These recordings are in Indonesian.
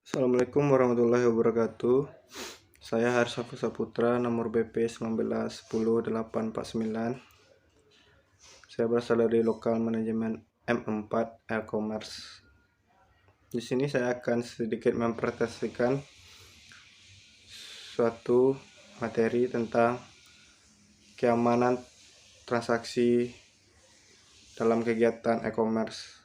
Assalamualaikum warahmatullahi wabarakatuh. Saya Harsha Saputra, nomor BP 19100849. Saya berasal dari Lokal Manajemen M4 E-Commerce. Di sini saya akan sedikit mempresentasikan suatu materi tentang keamanan transaksi dalam kegiatan e-commerce.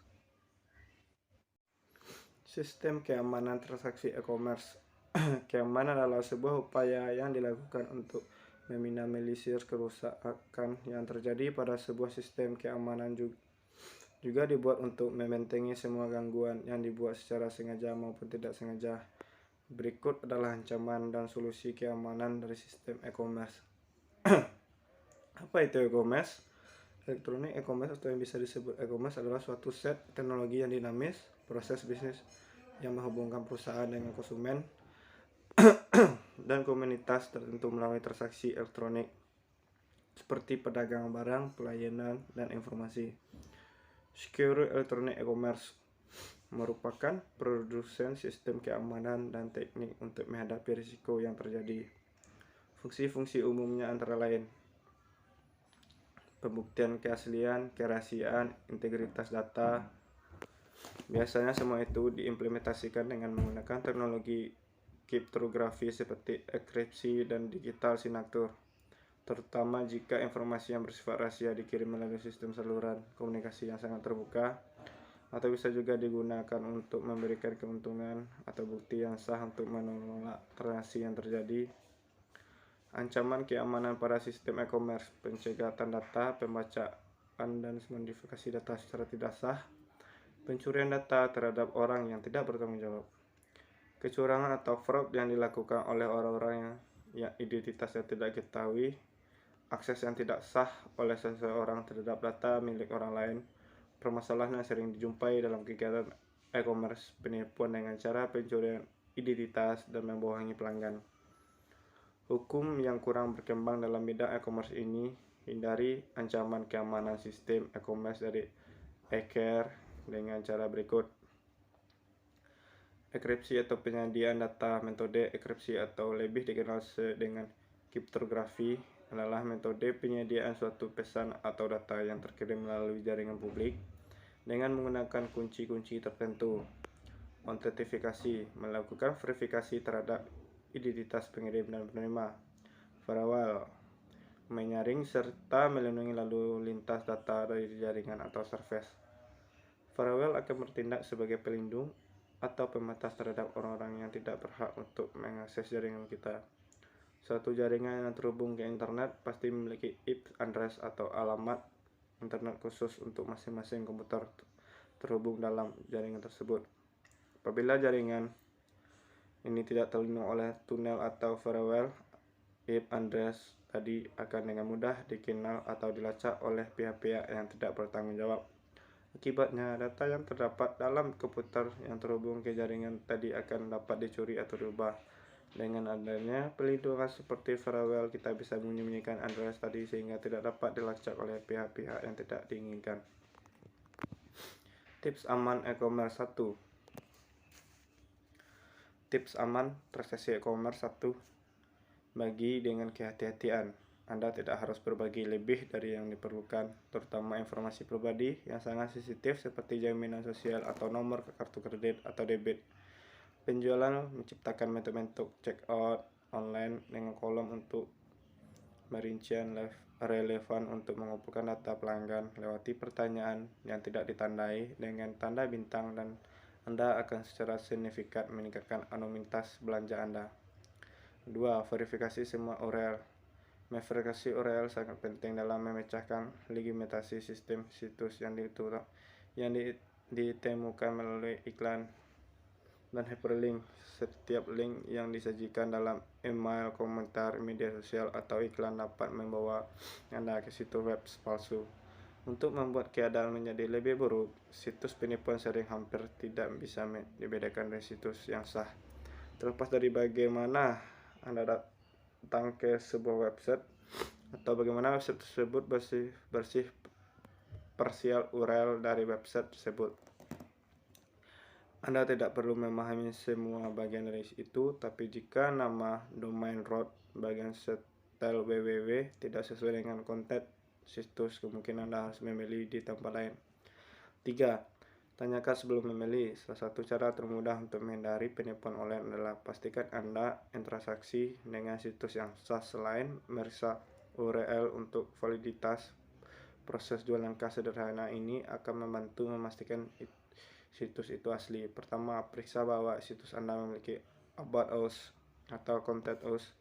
Sistem keamanan transaksi e-commerce. Keamanan adalah sebuah upaya yang dilakukan untuk meminimalisir kerusakan yang terjadi pada sebuah sistem keamanan, juga dibuat untuk membentengi semua gangguan yang dibuat secara sengaja maupun tidak sengaja. Berikut adalah ancaman dan solusi keamanan dari sistem e-commerce. Apa itu e-commerce? Elektronik e-commerce atau yang bisa disebut e-commerce adalah suatu set teknologi yang dinamis, proses bisnis yang menghubungkan perusahaan dengan konsumen dan komunitas tertentu melalui transaksi elektronik seperti perdagangan barang, pelayanan, dan informasi. Secure Electronic E-commerce merupakan produsen sistem keamanan dan teknik untuk menghadapi risiko yang terjadi. Fungsi-fungsi umumnya antara lain pembuktian keaslian, kerahasiaan, integritas data. Biasanya semua itu diimplementasikan dengan menggunakan teknologi kriptografi seperti enkripsi dan digital signature, terutama jika informasi yang bersifat rahasia dikirim melalui sistem saluran komunikasi yang sangat terbuka, atau bisa juga digunakan untuk memberikan keuntungan atau bukti yang sah untuk menolak transaksi yang terjadi. Ancaman keamanan pada sistem e-commerce, pencegatan data, pembacaan dan modifikasi data secara tidak sah, pencurian data terhadap orang yang tidak bertanggung jawab, kecurangan atau fraud yang dilakukan oleh orang-orang yang identitasnya tidak diketahui, akses yang tidak sah oleh seseorang terhadap data milik orang lain. Permasalahan yang sering dijumpai dalam kegiatan e-commerce, penipuan dengan cara pencurian identitas dan membohongi pelanggan. Hukum yang kurang berkembang dalam bidang e-commerce ini. Hindari ancaman keamanan sistem e-commerce dari hacker dengan cara berikut. Enkripsi atau penyediaan data. Metode enkripsi atau lebih dikenal dengan kriptografi adalah metode penyediaan suatu pesan atau data yang terkirim melalui jaringan publik dengan menggunakan kunci-kunci tertentu. Autentifikasi, melakukan verifikasi terhadap identitas pengirim dan penerima. Firewall, menyaring serta melindungi lalu lintas data dari jaringan atau service. Firewall akan bertindak sebagai pelindung atau pembatas terhadap orang-orang yang tidak berhak untuk mengakses jaringan kita. Suatu jaringan yang terhubung ke internet pasti memiliki IP address atau alamat internet khusus untuk masing-masing komputer terhubung dalam jaringan tersebut. Apabila jaringan ini tidak terlindung oleh tunnel atau firewall, IP address tadi akan dengan mudah dikenal atau dilacak oleh pihak-pihak yang tidak bertanggung jawab. Akibatnya, data yang terdapat dalam komputer yang terhubung ke jaringan tadi akan dapat dicuri atau diubah. Dengan adanya pelindungan seperti firewall, kita bisa menyembunyikan address tadi sehingga tidak dapat dilacak oleh pihak-pihak yang tidak diinginkan. Tips aman e-commerce 1. Tips aman transaksi e-commerce 1. Bagi dengan kehati-hatian. Anda tidak harus berbagi lebih dari yang diperlukan, terutama informasi pribadi yang sangat sensitif seperti jaminan sosial atau nomor kartu kredit atau debit. Penjualan menciptakan bentuk-bentuk checkout online dengan kolom untuk merincian relevan untuk mengumpulkan data pelanggan. Lewati pertanyaan yang tidak ditandai dengan tanda bintang dan Anda akan secara signifikan meningkatkan anonimitas belanja Anda. 2. Verifikasi semua URL. Verifikasi URL sangat penting dalam memecahkan legitimasi sistem situs yang ditemukan melalui iklan dan hyperlink. Setiap link yang disajikan dalam email, komentar, media sosial, atau iklan dapat membawa Anda ke situs web palsu. Untuk membuat keadaan menjadi lebih buruk, situs penipuan sering hampir tidak bisa dibedakan dari situs yang sah. Terlepas dari bagaimana Anda datang ke sebuah website atau bagaimana website tersebut bersih parsial URL dari website tersebut. Anda tidak perlu memahami semua bagian dari itu, tapi jika nama domain root bagian setel www tidak sesuai dengan konten situs, kemungkinan Anda harus memilih di tempat lain. 3. Tanyakan sebelum memilih. Salah satu cara termudah untuk menghindari penipuan online adalah pastikan Anda interaksi dengan situs yang sah selain meriksa URL untuk validitas. Proses 2 langkah sederhana ini akan membantu memastikan situs itu asli. Pertama, periksa bahwa situs Anda memiliki About Us atau Contact Us,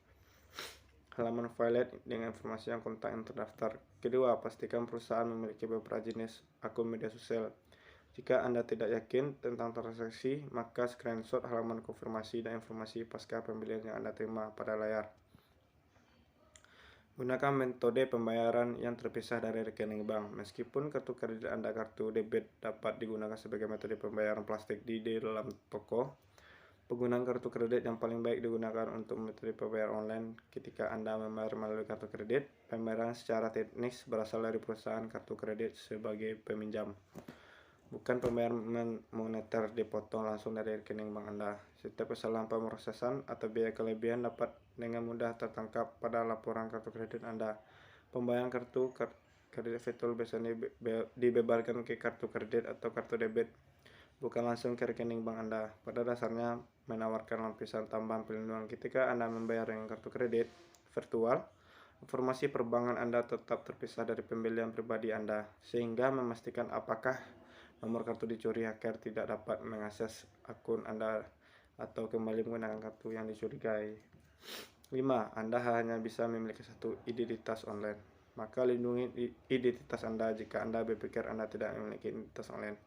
halaman valid dengan informasi yang kontak yang terdaftar. Kedua, pastikan perusahaan memiliki beberapa jenis akun media sosial. Jika Anda tidak yakin tentang transaksi, maka screenshot halaman konfirmasi dan informasi pasca pembelian yang Anda terima pada layar. Gunakan metode pembayaran yang terpisah dari rekening bank. Meskipun kartu kredit Anda kartu debit dapat digunakan sebagai metode pembayaran plastik di dalam toko, penggunaan kartu kredit yang paling baik digunakan untuk metode pembayaran online. Ketika Anda membayar melalui kartu kredit, pembayaran secara teknis berasal dari perusahaan kartu kredit sebagai peminjam. Bukan pembayaran moneter dipotong langsung dari rekening bank Anda. Setiap kesalahan pemrosesan atau biaya kelebihan dapat dengan mudah tertangkap pada laporan kartu kredit Anda. Pembayaran kartu kredit virtual biasanya dibebankan ke kartu kredit atau kartu debit, bukan langsung ke rekening bank Anda. Pada dasarnya menawarkan lapisan tambahan perlindungan ketika Anda membayar dengan kartu kredit virtual. Informasi perbankan Anda tetap terpisah dari pembelian pribadi Anda, sehingga memastikan apakah nomor kartu dicuri, hacker tidak dapat mengakses akun Anda atau kembali menggunakan kartu yang dicurigai. 5. Anda hanya bisa memiliki satu identitas online. Maka lindungi identitas Anda. Jika Anda berpikir Anda tidak memiliki identitas online,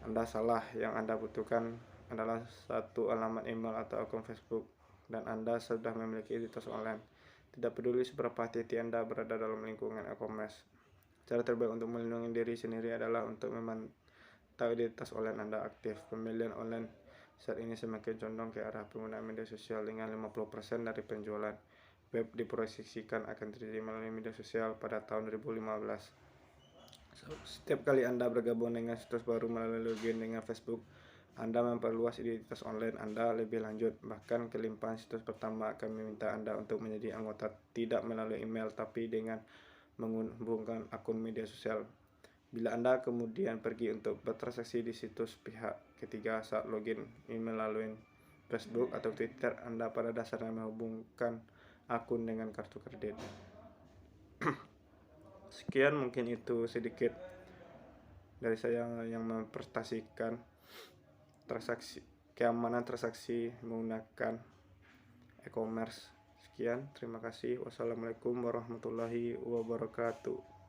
Anda salah. Yang Anda butuhkan adalah satu alamat email atau akun Facebook, dan Anda sudah memiliki identitas online. Tidak peduli seberapa hati-hati Anda berada dalam lingkungan e-commerce. Cara terbaik untuk melindungi diri sendiri adalah untuk memantau identitas online Anda aktif. Pembelian online saat ini semakin condong ke arah penggunaan media sosial dengan 50% dari penjualan web diproyeksikan akan terjadi melalui media sosial pada tahun 2015. Setiap kali Anda bergabung dengan situs baru melalui login dengan Facebook, Anda memperluas identitas online Anda lebih lanjut. Bahkan kelimpahan situs pertama akan meminta Anda untuk menjadi anggota tidak melalui email tapi dengan menghubungkan akun media sosial. Bila Anda kemudian pergi untuk bertransaksi di situs pihak ketiga saat login melalui Facebook atau Twitter, Anda pada dasarnya menghubungkan akun dengan kartu kredit. Sekian mungkin itu sedikit dari saya yang mempresentasikan keamanan transaksi menggunakan e-commerce. Sekian, terima kasih. Wassalamualaikum warahmatullahi wabarakatuh.